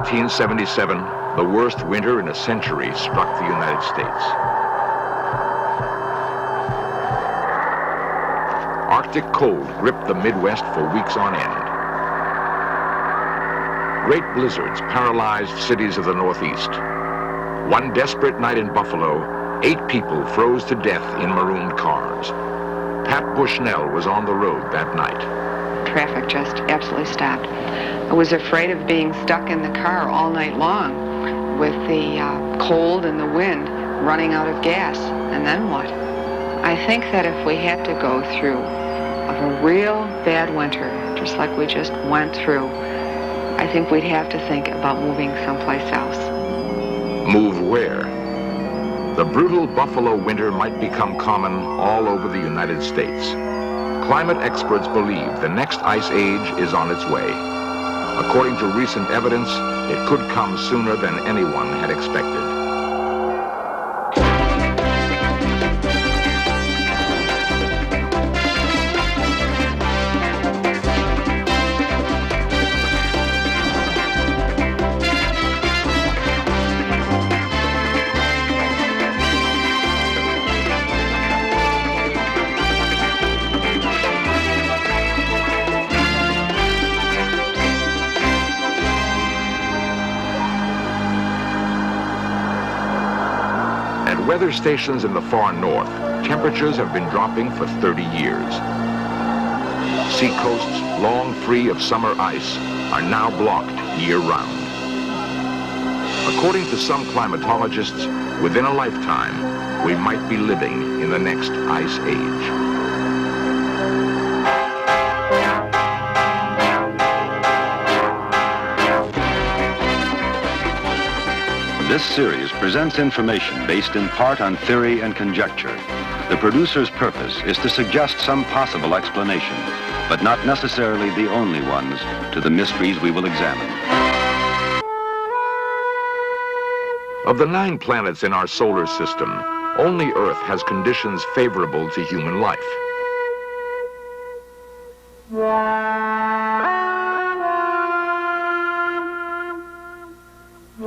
1977, the worst winter in a century struck the United States. Arctic cold gripped the Midwest for weeks on end. Great blizzards paralyzed cities of the Northeast. One desperate night in Buffalo, 8 people froze to death in marooned cars. Pat Bushnell was on the road that night. Traffic just absolutely stopped. I was afraid of being stuck in the car all night long with the cold and the wind, running out of gas. And then what? I think that if we had to go through a real bad winter, just like we just went through, I think we'd have to think about moving someplace else. Move where? The brutal Buffalo winter might become common all over the United States. Climate experts believe the next ice age is on its way. According to recent evidence, it could come sooner than anyone had expected. Weather stations in the far north, temperatures have been dropping for 30 years. Seacoasts, long free of summer ice, are now blocked year-round. According to some climatologists, within a lifetime, we might be living in the next ice age. This series presents information based in part on theory and conjecture. The producer's purpose is to suggest some possible explanations, but not necessarily the only ones, to the mysteries we will examine. Of the 9 planets in our solar system, only Earth has conditions favorable to human life.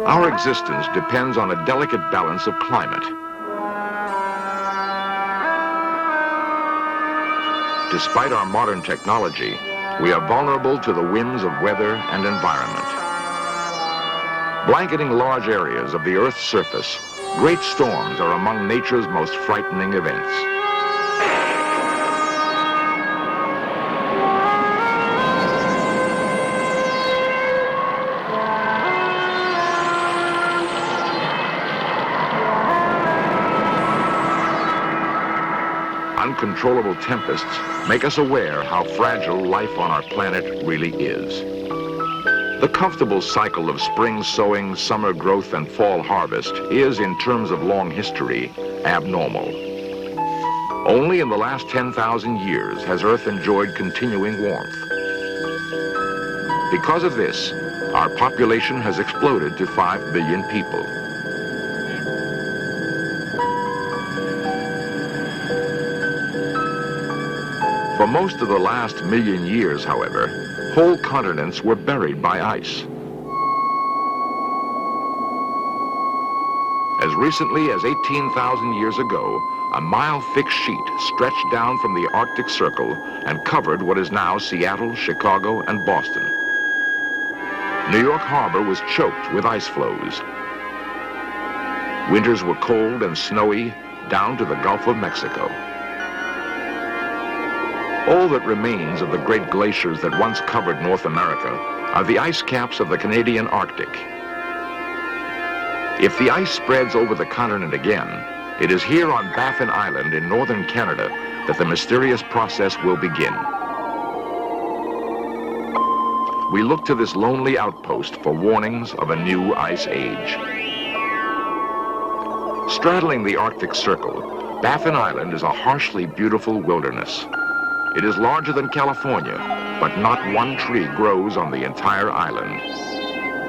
Our existence depends on a delicate balance of climate. Despite our modern technology, we are vulnerable to the whims of weather and environment. Blanketing large areas of the Earth's surface, great storms are among nature's most frightening events. Uncontrollable tempests make us aware how fragile life on our planet really is. The comfortable cycle of spring sowing, summer growth, and fall harvest is, in terms of long history, abnormal. Only in the last 10,000 years has Earth enjoyed continuing warmth. Because of this, our population has exploded to 5 billion people. For most of the last million years, however, whole continents were buried by ice. As recently as 18,000 years ago, a mile-thick sheet stretched down from the Arctic Circle and covered what is now Seattle, Chicago, and Boston. New York Harbor was choked with ice floes. Winters were cold and snowy down to the Gulf of Mexico. All that remains of the great glaciers that once covered North America are the ice caps of the Canadian Arctic. If the ice spreads over the continent again, it is here on Baffin Island in northern Canada that the mysterious process will begin. We look to this lonely outpost for warnings of a new ice age. Straddling the Arctic Circle, Baffin Island is a harshly beautiful wilderness. It is larger than California, but not one tree grows on the entire island.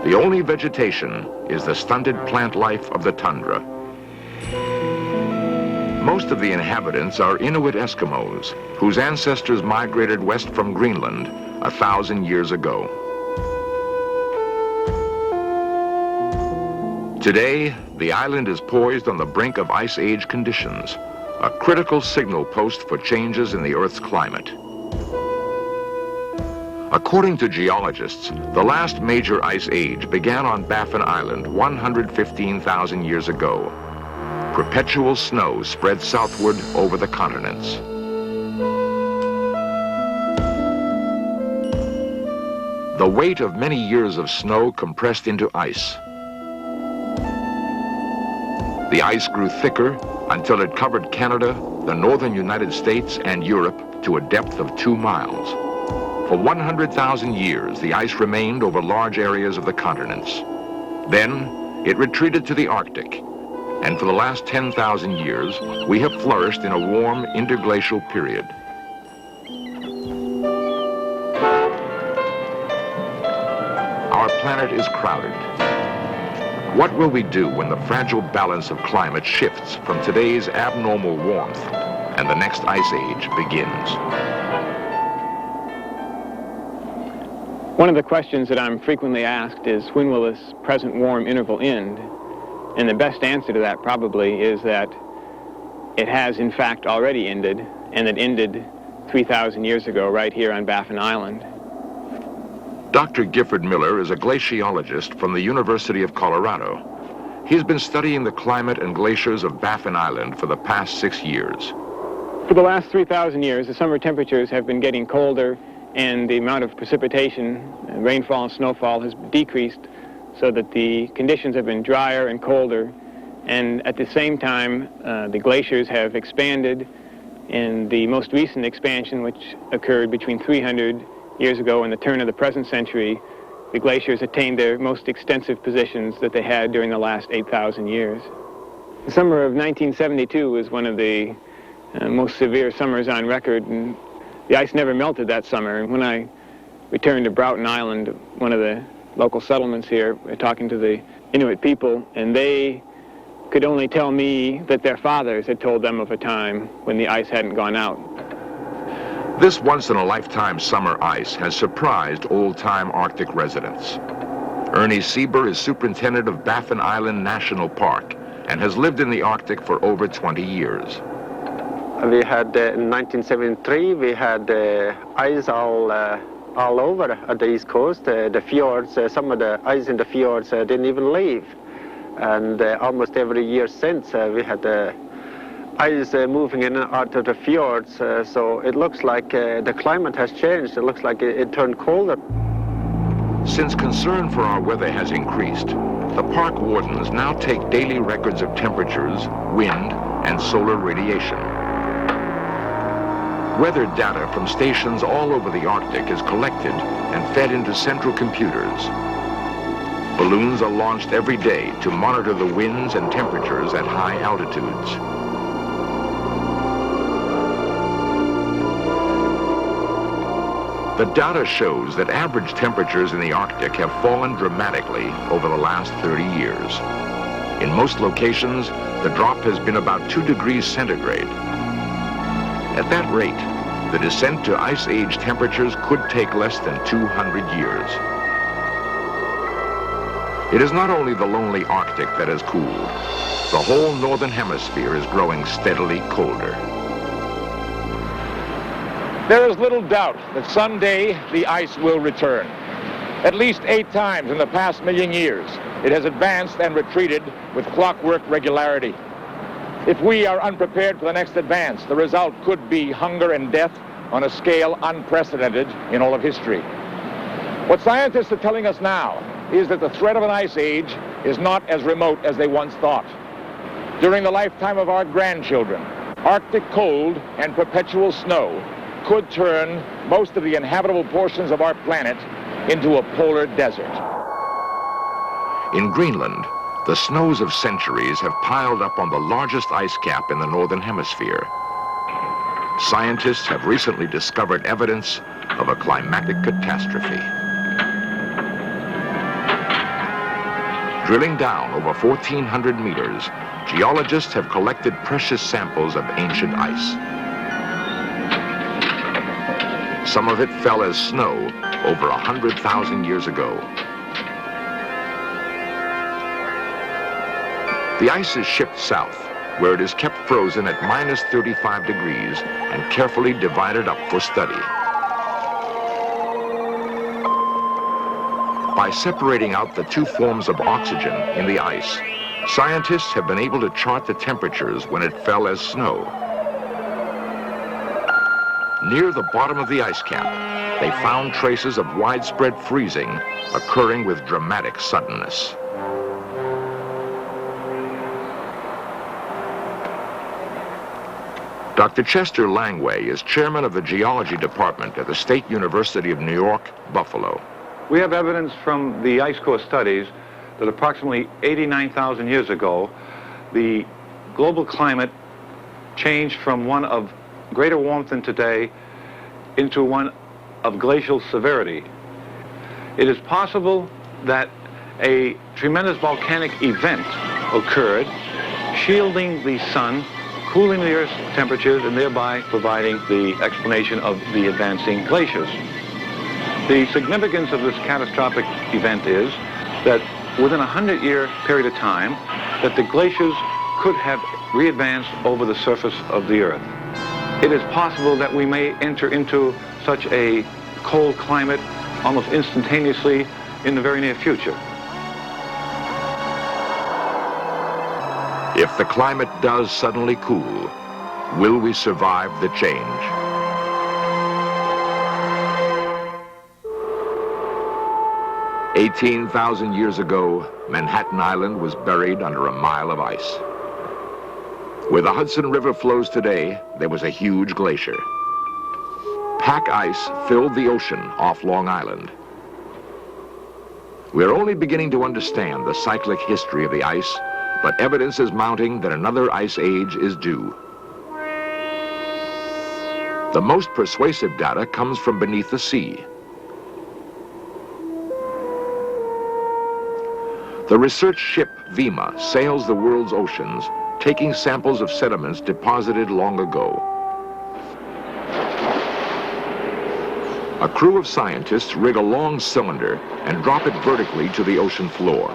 The only vegetation is the stunted plant life of the tundra. Most of the inhabitants are Inuit Eskimos, whose ancestors migrated west from Greenland 1,000 years ago. Today, the island is poised on the brink of ice age conditions, a critical signal post for changes in the Earth's climate. According to geologists, the last major ice age began on Baffin Island 115,000 years ago. Perpetual snow spread southward over the continents. The weight of many years of snow compressed into ice. The ice grew thicker until it covered Canada, the northern United States, and Europe to a depth of 2 miles. For 100,000 years, the ice remained over large areas of the continents. Then, it retreated to the Arctic, and for the last 10,000 years, we have flourished in a warm interglacial period. Our planet is crowded. What will we do when the fragile balance of climate shifts from today's abnormal warmth and the next ice age begins? One of the questions that I'm frequently asked is, when will this present warm interval end? And the best answer to that probably is that it has in fact already ended, and it ended 3,000 years ago right here on Baffin Island. Dr. Gifford Miller is a glaciologist from the University of Colorado. He's been studying the climate and glaciers of Baffin Island for the past 6 years. For the last 3,000 years, the summer temperatures have been getting colder, and the amount of precipitation, rainfall and snowfall has decreased so that the conditions have been drier and colder. And at the same time, the glaciers have expanded. In the most recent expansion, which occurred between 300 years ago and the turn of the present century, the glaciers attained their most extensive positions that they had during the last 8,000 years. The summer of 1972 was one of the most severe summers on record, and the ice never melted that summer. And when I returned to Broughton Island, one of the local settlements here, talking to the Inuit people, and they could only tell me that their fathers had told them of a time when the ice hadn't gone out. This once-in-a-lifetime summer ice has surprised old-time Arctic residents. Ernie Sieber is superintendent of Baffin Island National Park and has lived in the Arctic for over 20 years. We had, in 1973, we had ice all over at the East Coast. The fjords, some of the ice in the fjords didn't even leave. And almost every year since, we had ice moving in and out of the fjords. So it looks like the climate has changed. It looks like it turned colder. Since concern for our weather has increased, the park wardens now take daily records of temperatures, wind, and solar radiation. Weather data from stations all over the Arctic is collected and fed into central computers. Balloons are launched every day to monitor the winds and temperatures at high altitudes. The data shows that average temperatures in the Arctic have fallen dramatically over the last 30 years. In most locations, the drop has been about 2 degrees centigrade. At that rate, the descent to ice age temperatures could take less than 200 years. It is not only the lonely Arctic that has cooled. The whole northern hemisphere is growing steadily colder. There is little doubt that someday the ice will return. At least 8 times in the past million years, it has advanced and retreated with clockwork regularity. If we are unprepared for the next advance, the result could be hunger and death on a scale unprecedented in all of history. What scientists are telling us now is that the threat of an ice age is not as remote as they once thought. During the lifetime of our grandchildren, Arctic cold and perpetual snow could turn most of the inhabitable portions of our planet into a polar desert. In Greenland, the snows of centuries have piled up on the largest ice cap in the northern hemisphere. Scientists have recently discovered evidence of a climatic catastrophe. Drilling down over 1,400 meters, geologists have collected precious samples of ancient ice. Some of it fell as snow over 100,000 years ago. The ice is shipped south, where it is kept frozen at minus 35 degrees and carefully divided up for study. By separating out the two forms of oxygen in the ice, scientists have been able to chart the temperatures when it fell as snow. Near the bottom of the ice cap, they found traces of widespread freezing occurring with dramatic suddenness. Dr. Chester Langway is chairman of the geology department at the State University of New York, Buffalo. We have evidence from the ice core studies that approximately 89,000 years ago, the global climate changed from one of greater warmth than today into one of glacial severity. It is possible that a tremendous volcanic event occurred, shielding the sun, cooling the Earth's temperatures, and thereby providing the explanation of the advancing glaciers. The significance of this catastrophic event is that within a 100-year period of time, that the glaciers could have re-advanced over the surface of the Earth. It is possible that we may enter into such a cold climate almost instantaneously in the very near future. If the climate does suddenly cool, will we survive the change? "18,000 years ago, Manhattan Island was buried under a mile of ice. Where the Hudson River flows today, there was a huge glacier. Pack ice filled the ocean off Long Island. We're only beginning to understand the cyclic history of the ice, but evidence is mounting that another ice age is due. The most persuasive data comes from beneath the sea. The research ship Vima sails the world's oceans, taking samples of sediments deposited long ago. A crew of scientists rig a long cylinder and drop it vertically to the ocean floor.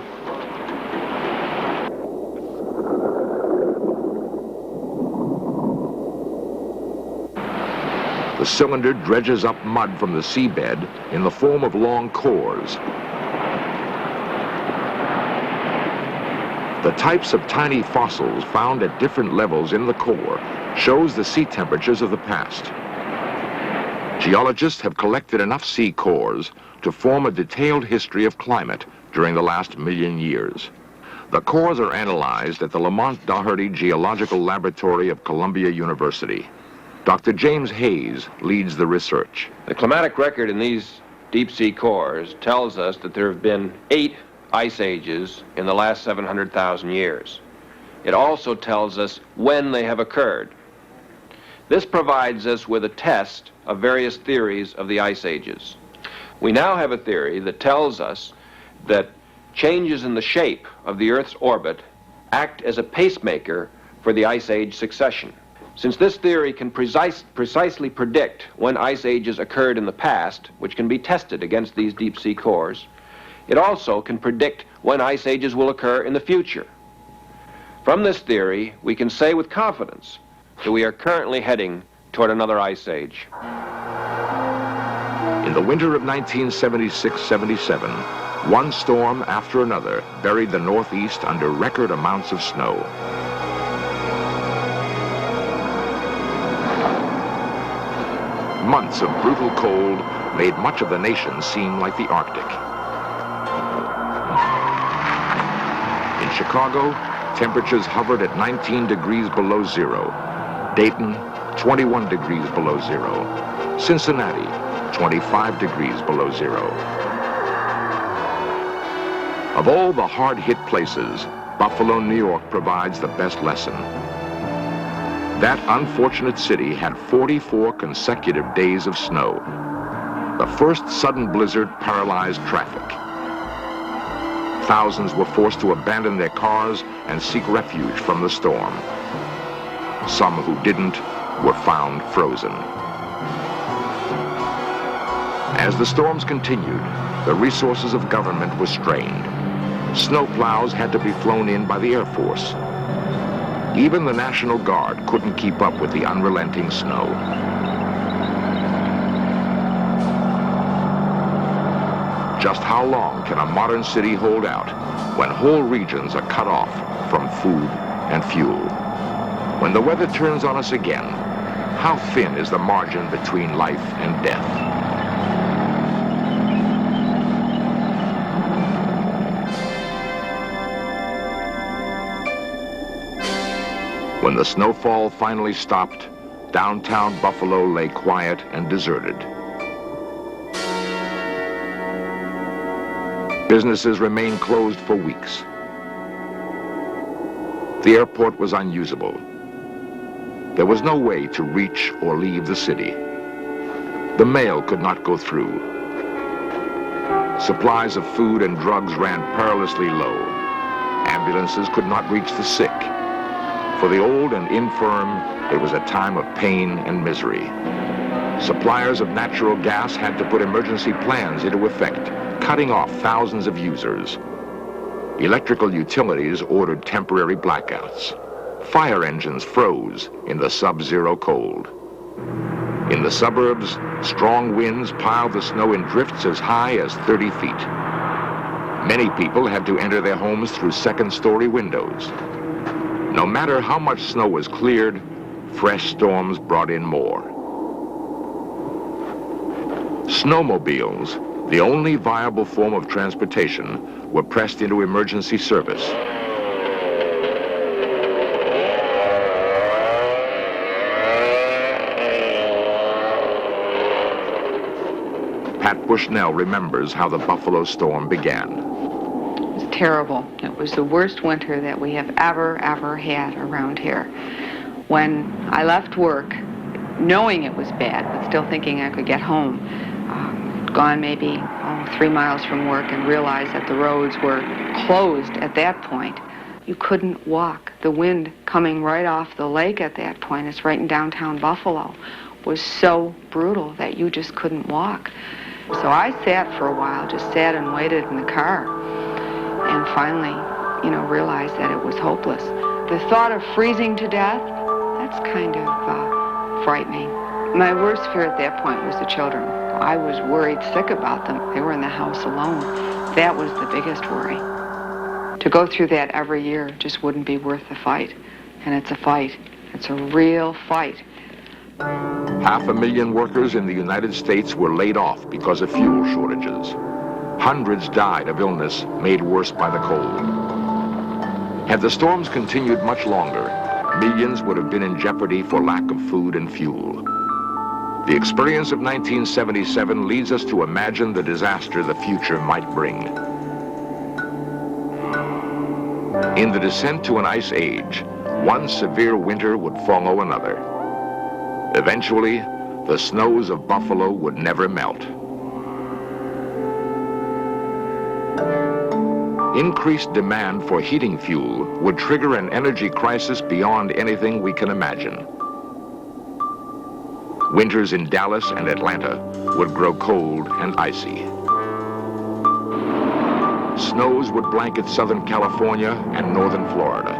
The cylinder dredges up mud from the seabed in the form of long cores. The types of tiny fossils found at different levels in the core shows the sea temperatures of the past. Geologists have collected enough sea cores to form a detailed history of climate during the last million years. The cores are analyzed at the Lamont Doherty Geological Laboratory of Columbia University. Dr. James Hayes leads the research. The climatic record in these deep sea cores tells us that there have been 8 ice ages in the last 700,000 years. It also tells us when they have occurred. This provides us with a test of various theories of the ice ages. We now have a theory that tells us that changes in the shape of the Earth's orbit act as a pacemaker for the ice age succession. Since this theory can precisely predict when ice ages occurred in the past, which can be tested against these deep sea cores, it also can predict when ice ages will occur in the future. From this theory, we can say with confidence that we are currently heading toward another ice age. In the winter of 1976-77, one storm after another buried the Northeast under record amounts of snow. Months of brutal cold made much of the nation seem like the Arctic. In Chicago, temperatures hovered at 19 degrees below zero. Dayton, 21 degrees below zero. Cincinnati, 25 degrees below zero. Of all the hard-hit places, Buffalo, New York provides the best lesson. That unfortunate city had 44 consecutive days of snow. The first sudden blizzard paralyzed traffic. Thousands were forced to abandon their cars and seek refuge from the storm. Some who didn't were found frozen. As the storms continued, the resources of government were strained. Snowplows had to be flown in by the Air Force. Even the National Guard couldn't keep up with the unrelenting snow. Just how long can a modern city hold out when whole regions are cut off from food and fuel? When the weather turns on us again, how thin is the margin between life and death? When the snowfall finally stopped, downtown Buffalo lay quiet and deserted. Businesses remained closed for weeks. The airport was unusable. There was no way to reach or leave the city. The mail could not go through. Supplies of food and drugs ran perilously low. Ambulances could not reach the sick. For the old and infirm, it was a time of pain and misery. Suppliers of natural gas had to put emergency plans into effect, cutting off thousands of users. Electrical utilities ordered temporary blackouts. Fire engines froze in the sub-zero cold. In the suburbs, strong winds piled the snow in drifts as high as 30 feet. Many people had to enter their homes through second-story windows. No matter how much snow was cleared, fresh storms brought in more. Snowmobiles, the only viable form of transportation, were pressed into emergency service. Pat Bushnell remembers how the Buffalo storm began. It was terrible. It was the worst winter that we have ever had around here. When I left work, knowing it was bad, but still thinking I could get home, gone maybe 3 miles from work and realized that the roads were closed at that point. You couldn't walk. The wind coming right off the lake at that point, it's right in downtown Buffalo, was so brutal that you just couldn't walk. So I sat for a while, just sat and waited in the car, and finally, realized that it was hopeless. The thought of freezing to death, that's kind of frightening. My worst fear at that point was the children. I was worried sick about them. They were in the house alone. That was the biggest worry. To go through that every year just wouldn't be worth the fight. And it's a fight. It's a real fight. 500,000 workers in the United States were laid off because of fuel shortages. Hundreds died of illness made worse by the cold. Had the storms continued much longer, millions would have been in jeopardy for lack of food and fuel. The experience of 1977 leads us to imagine the disaster the future might bring. In the descent to an ice age, one severe winter would follow another. Eventually, the snows of Buffalo would never melt. Increased demand for heating fuel would trigger an energy crisis beyond anything we can imagine. Winters in Dallas and Atlanta would grow cold and icy. Snows would blanket Southern California and northern Florida.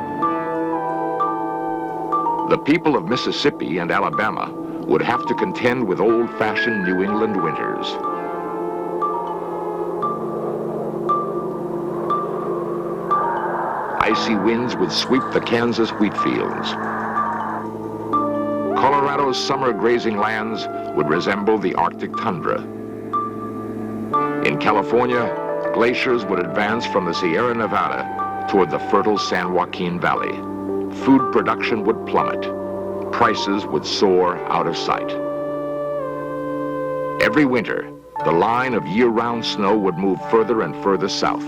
The people of Mississippi and Alabama would have to contend with old-fashioned New England winters. Icy winds would sweep the Kansas wheat fields. Colorado's summer grazing lands would resemble the Arctic tundra. In California, glaciers would advance from the Sierra Nevada toward the fertile San Joaquin Valley. Food production would plummet. Prices would soar out of sight. Every winter, the line of year-round snow would move further and further south.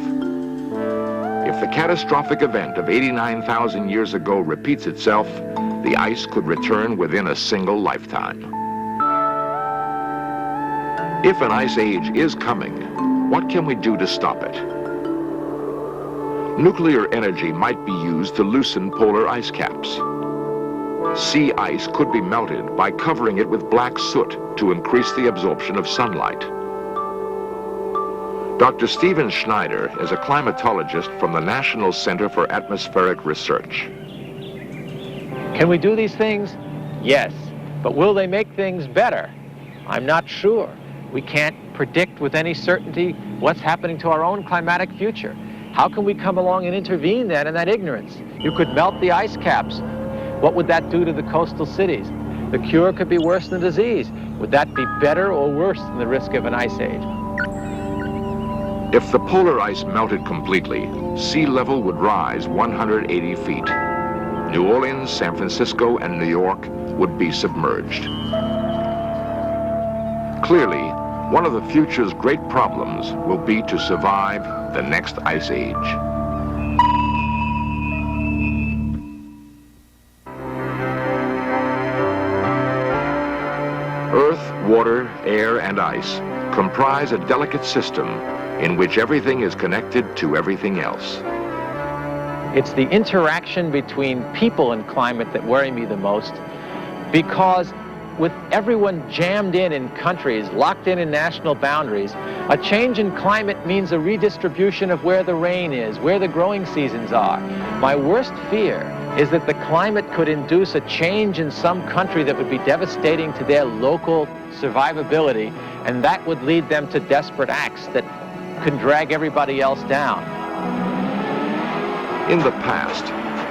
If the catastrophic event of 89,000 years ago repeats itself, the ice could return within a single lifetime. If an ice age is coming, what can we do to stop it? Nuclear energy might be used to loosen polar ice caps. Sea ice could be melted by covering it with black soot to increase the absorption of sunlight. Dr. Stephen Schneider is a climatologist from the National Center for Atmospheric Research. Can we do these things? Yes. But will they make things better? I'm not sure. We can't predict with any certainty what's happening to our own climatic future. How can we come along and intervene then in that ignorance? You could melt the ice caps. What would that do to the coastal cities? The cure could be worse than the disease. Would that be better or worse than the risk of an ice age? If the polar ice melted completely, sea level would rise 180 feet. New Orleans, San Francisco, and New York would be submerged. Clearly, one of the future's great problems will be to survive the next ice age. Earth, water, air, and ice comprise a delicate system in which everything is connected to everything else. It's the interaction between people and climate that worry me the most, because with everyone jammed in countries, locked in national boundaries, a change in climate means a redistribution of where the rain is, where the growing seasons are. My worst fear is that the climate could induce a change in some country that would be devastating to their local survivability, and that would lead them to desperate acts that could drag everybody else down. In the past,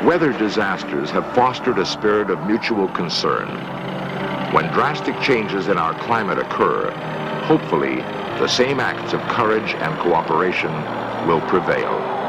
weather disasters have fostered a spirit of mutual concern. When drastic changes in our climate occur, hopefully, the same acts of courage and cooperation will prevail.